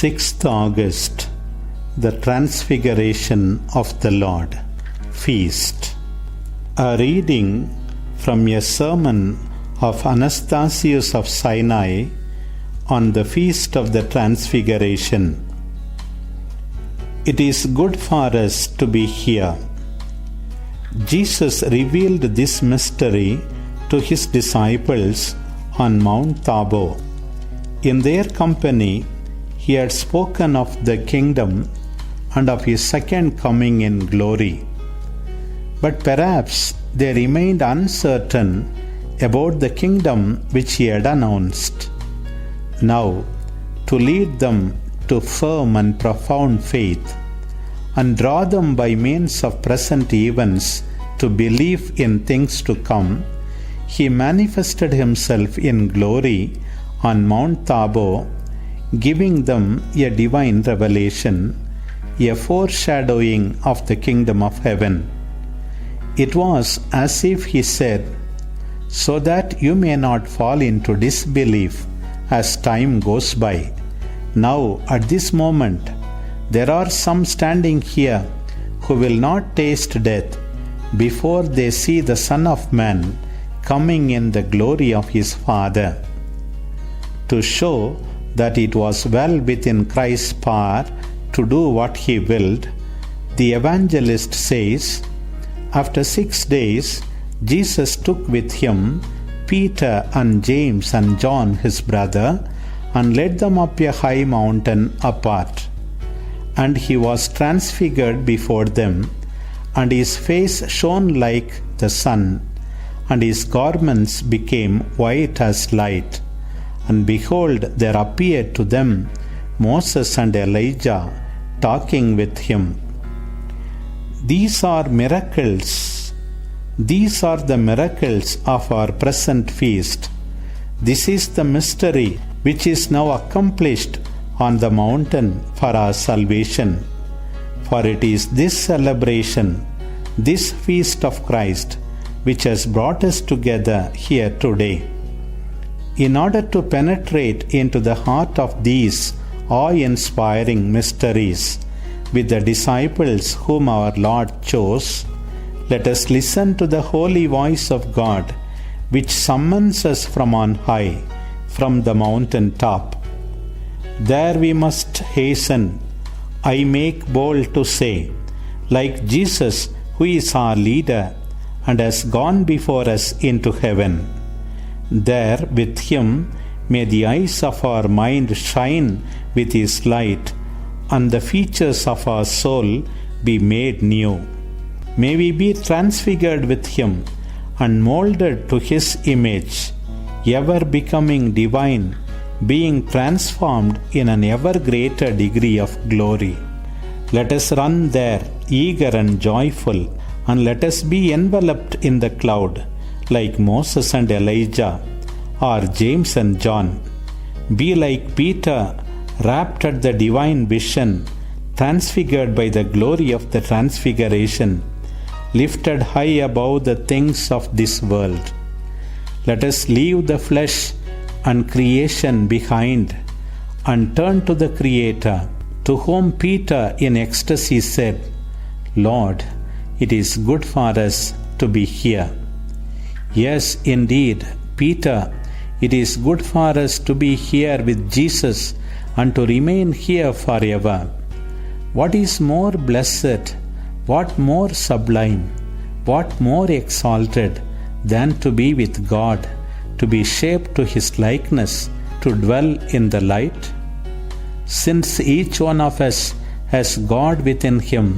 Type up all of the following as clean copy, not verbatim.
6th August, the Transfiguration of the Lord, Feast. A reading from a sermon of Anastasius of Sinai on the Feast of the Transfiguration. It is good for us to be here. Jesus revealed this mystery to his disciples on Mount Tabor. In their company, he had spoken of the kingdom and of his second coming in glory. But perhaps they remained uncertain about the kingdom which he had announced. Now, to lead them to firm and profound faith and draw them by means of present events to believe in things to come, he manifested himself in glory on Mount Tabor, giving them a divine revelation, a foreshadowing of the kingdom of heaven. It was as if he said, "So that you may not fall into disbelief as time goes by. Now, at this moment, there are some standing here who will not taste death before they see the Son of Man coming in the glory of his Father." To show that it was well within Christ's power to do what he willed, the evangelist says, "After 6 days, Jesus took with him Peter and James and John his brother, and led them up a high mountain apart. And he was transfigured before them, and his face shone like the sun, and his garments became white as light. And behold, there appeared to them Moses and Elijah talking with him." These are miracles. These are the miracles of our present feast. This is the mystery which is now accomplished on the mountain for our salvation. For it is this celebration, this feast of Christ, which has brought us together here today. In order to penetrate into the heart of these awe-inspiring mysteries with the disciples whom our Lord chose, let us listen to the holy voice of God, which summons us from on high, from the mountain top. There we must hasten, I make bold to say, like Jesus, who is our leader and has gone before us into heaven. There with him may the eyes of our mind shine with his light, and the features of our soul be made new. May we be transfigured with him and molded to his image, ever becoming divine, being transformed in an ever greater degree of glory. Let us run there, eager and joyful, and let us be enveloped in the cloud, like Moses and Elijah, or James and John. Be like Peter, rapt at the divine vision, transfigured by the glory of the Transfiguration, lifted high above the things of this world. Let us leave the flesh and creation behind and turn to the Creator, to whom Peter in ecstasy said, "Lord, it is good for us to be here." Yes, indeed, Peter, it is good for us to be here with Jesus and to remain here forever. What is more blessed, what more sublime, what more exalted than to be with God, to be shaped to his likeness, to dwell in the light? Since each one of us has God within him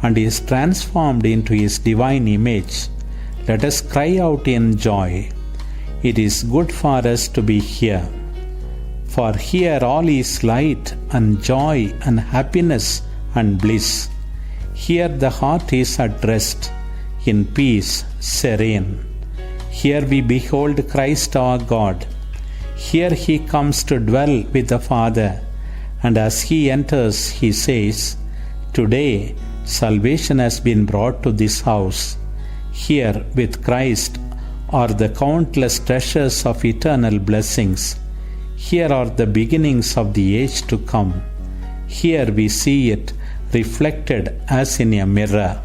and is transformed into his divine image, let us cry out in joy, "It is good for us to be here." For here all is light and joy and happiness and bliss. Here the heart is at rest, in peace, serene. Here we behold Christ our God. Here he comes to dwell with the Father, and as he enters, he says, "Today salvation has been brought to this house." Here with Christ are the countless treasures of eternal blessings. Here are the beginnings of the age to come. Here we see it reflected as in a mirror.